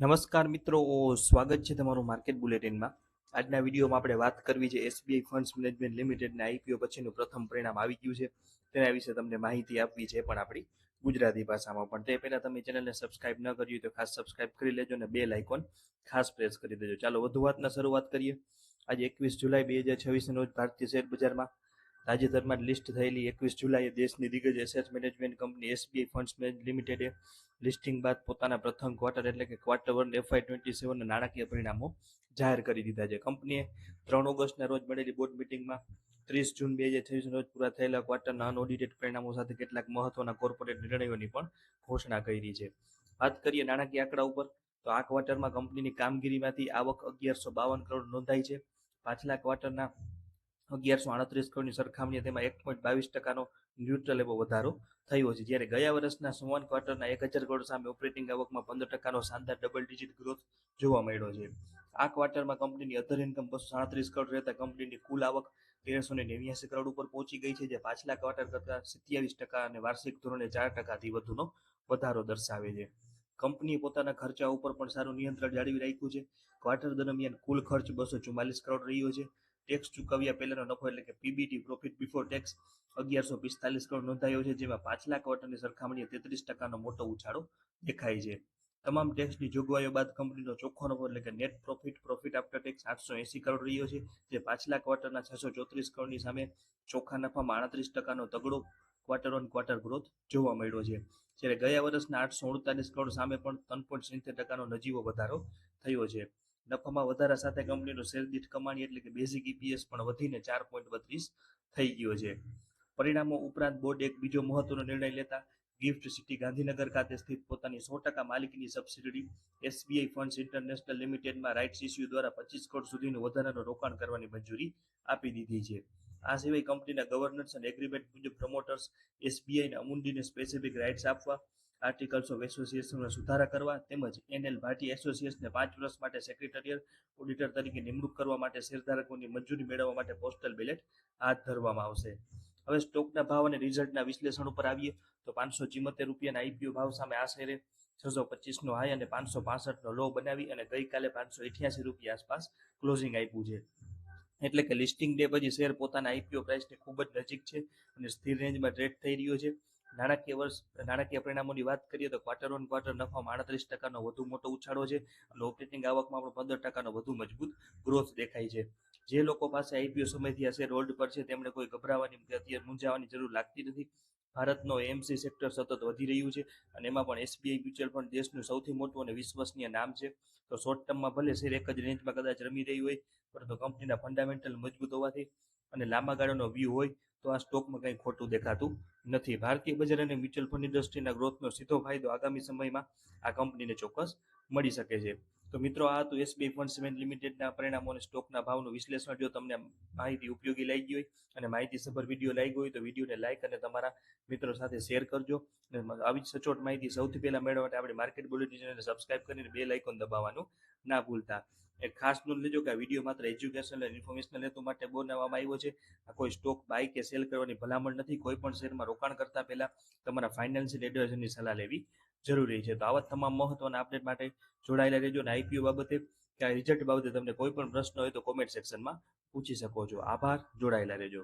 નમસ્કાર મિત્રો, સ્વાગત છે તમારું માર્કેટ બુલેટિનમાં. આજના વિડીયોમાં આપણે વાત કરવી છે એસબીઆઈ ફંડ્સ મેનેજમેન્ટ લિમિટેડના આઈપીઓ પછીનું પ્રથમ પરિણામ આવી ગયું છે. તેના વિશે તમને માહિતી આપવી છે પણ આપણી ગુજરાતી ભાષામાં. પણ તે પહેલાં તમે ચેનલને સબસ્ક્રાઇબ ન કરી હોય તો ખાસ સબસ્ક્રાઇબ કરી લેજો અને બેલ આઇકોન ખાસ પ્રેસ કરી દેજો. ચાલો વધુ વાતના શરૂઆત કરીએ. આજે 21 જુલાઈ 2026 રોજ ભારતીય શેર બજારમાં તાજેતરમાં લિસ્ટ થયેલી 21 જુલાઈએ દેશની દિગ્ગજ asset management company SBI funds management લિમિટેડે લિસ્ટિંગ બાદ પોતાના પ્રથમ ક્વાર્ટર એટલે કે ક્વાર્ટર 1 FY27 ના નાણાકીય પરિણામો જાહેર કરી દીધા છે. કંપનીએ 3 ઓગસ્ટના રોજ મળેલી બોર્ડ મિટિંગમાં 30 જૂન 2026 રોજ પૂરા થયેલા ક્વાર્ટરના અનઓડિટેડ પરિણામો સાથે કેટલાક મહત્વના કોર્પોરેટ નિર્ણયોની પણ ઘોષણા કરી છે. વાત કરીએ નાણાકીય આંકડા ઉપર તો આ ક્વાર્ટરમાં કંપનીની કામગીરીમાંથી આવક 1152 કરોડ નોંધાઈ છે. પાછલા ક્વાર્ટરના 1138 કરોડની સરખામણીએ તેમાં 1.22% ન્યુટ્રલ એવો વધારો થયો છે. જ્યારે ગયા વર્ષના સમાન ક્વાર્ટરના 1000 કરોડ સામે ઓપરેટિંગ આવકમાં 15%નો શાનદાર ડબલ ડિજિટ ગ્રોથ જોવા મળ્યો છે. આ ક્વાર્ટરમાં કંપનીની અધર ઇન્કમ 237 કરોડ રહેતા કંપનીની કુલ આવક 1389 કરોડ ઉપર પહોંચી ગઈ છે, જે પાછલા ક્વાર્ટર કરતા 27% અને વાર્ષિક ધોરણે 4%થી વધુનો વધારો દર્શાવે છે. કંપનીએ પોતાના ખર્ચા ઉપર પણ સારું નિયંત્રણ જાળવી રાખ્યું છે. ક્વાર્ટર દરમિયાન કુલ ખર્ચ 244 કરોડ રહ્યો છે. ટેક્સ ચૂકવ્યા પહેલાનો નફો એટલે કે PBT profit before tax 1145 crore નોંધાયો છે, જેમાં પાછલા ક્વાર્ટરની સરખામણીએ 33%નો મોટો ઉછાળો દેખાય છે. તમામ ટેક્સની જોગવાઈઓ બાદ કંપનીનો ચોખ્ખો નફો એટલે કે net profit after tax 880 crore રહ્યો છે, જે પાછલા ક્વાર્ટરના 634 કરોડની સામે ચોખ્ખા નફામાં 38%નો તગડો ક્વાર્ટર ઓન ક્વાર્ટર ગ્રોથ જોવા મળ્યો છે. જ્યારે ગયા વર્ષના 838 કરોડ સામે પણ 3.70%નો નજીવો વધારો થયો છે. નફામાં વધારા સાથે કંપનીનો શેર દીઠ કમાણી એટલે કે બેઝિક ઈપીએસ પણ વધીને 4.32 થઈ ગયો છે. પરિણામો ઉપરાંત બોર્ડે એક બીજો મહત્વનો નિર્ણય લેતા ગિફ્ટ સિટી ગાંધીનગર ખાતે સ્થિત પોતાની 100% માલિકીની સબસિડિયરી એસબીઆઈ ફંડ્સ ઇન્ટરનેશનલ લિમિટેડમાં રાઇટ્સ ઇસ્યુ દ્વારા 25 કરોડ સુધીનું વધારાનું રોકાણ કરવાની મંજૂરી આપી દીધી છે. આ સિવાય કંપનીના ગવર્નન્સ અને એગ્રીમેન્ટ મુજબ પ્રમોટર્સ એસબીઆઈને અમુંડીને સ્પેસિફિક રાઇટ્સ આપવા, આર્ટિકલ્સ ઓફ એસોસિએશનમાં સુધારા કરવા તેમજ એનએલ ભાટી એસોસિએશનને 5 વર્ષ માટે સેક્રેટરીયલ ઓડિટર તરીકે નિમણૂક કરવા માટે શેરધારકોની મંજૂરી મેળવવા માટે પોસ્ટલ બેલેટ હાથ ધરવામાં આવશે. હવે સ્ટોકના ભાવ અને રિઝલ્ટના વિશ્લેષણ ઉપર આવીએ તો 574 રૂપિયાના આઈપીઓ ભાવ સામે આ શેરે 625નો હાઈ અને 565નો લો બનાવી અને ગઈકાલે 588 રૂપિયા આસપાસ ક્લોઝિંગ આપ્યું છે. એટલે કે લિસ્ટિંગ ડે પછી શેર પોતાના આઈપીઓ પ્રાઇસની ખૂબ જ નજીક છે અને સ્થિર રેન્જમાં ટ્રેડ થઈ રહ્યો છે. નાણાકીય પરિણામોની વાત કરીએ તો ક્વાર્ટર ઓન ક્વાર્ટર નફામાં 38%નો વધુ મોટો ઉછાળો છે અને ઓપરેટિંગ આવકમાં પણ 15%નો વધુ મજબૂત ગ્રોથ દેખાય છે. જે લોકો પાસે આઈપીઓ સમયથી આ શેર હોલ્ડ પર છે તેમણે કોઈ ગભરાવાની કે અત્યારે મૂંઝાવાની જરૂર લાગતી નથી. ભારતનો એમસી સેક્ટર સતત વધી રહ્યું છે અને એમાં પણ એસબીઆઈ મ્યુચ્યુઅલ ફંડ દેશનું સૌથી મોટું અને વિશ્વસનીય નામ છે. તો શોર્ટ ટર્મમાં ભલે શેર એક જ રેન્જમાં કદાચ રમી રહી હોય, પરંતુ કંપનીના ફંડામેન્ટલ મજબૂત હોવાથી અને લાંબા ગાળાનો વ્યૂ હોય તો આ સ્ટોકમાં કંઈ ખોટું દેખાતું નથી. ભારતીય બજાર અને મ્યુચ્યુઅલ ફંડ ઇન્ડસ્ટ્રીના ગ્રોથનો સીધો ફાયદો આગામી સમયમાં આ કંપનીને ચોક્કસ મળી શકે છે. તો મિત્રો, આ હતું એસબીઆઈ ફંડ્સ મેનેજમેન્ટ લિમિટેડના પરિણામો અને સ્ટોકના ભાવનું વિશ્લેષણ. જો તમને માહિતી ઉપયોગી લાગી હોય અને માહિતીસભર વિડીયો લાગ્યો હોય તો વિડીયોને લાઇક અને તમારા મિત્રો સાથે શેર કરજો. આવી સચોટ માહિતી સૌથી પહેલા મેળવવા માટે આપણે માર્કેટ બુલેટિન ચેનલને સબસ્ક્રાઇબ કરીને બેલ આઇકોન દબાવવાનું ના ભૂલતા. એક ખાસ નોંધ લેજો કે આ વિડીયો માત્ર એજ્યુકેશનલ અને ઇન્ફોર્મેશનલ હેતુ માટે બનાવવામાં આવ્યો છે. આ કોઈ સ્ટોક બાય કે સેલ કરવાની ભલામણ નથી. કોઈ પણ શેરમાં રોકાણ કરતા પહેલા તમારા ફાઇનાન્શિયલ એડવાઇઝરની સલાહ લેવી જરૂરી છે. તો આવા તમામ મહત્વના અપડેટ માટે જોડાયેલા રહેજો અને આઈપીઓ બાબતે કે રિઝલ્ટ બાબતે તમને કોઈ પણ પ્રશ્ન હોય તો કોમેન્ટ સેક્શનમાં પૂછી શકો છો. આભાર. જોડાયેલા રહેજો.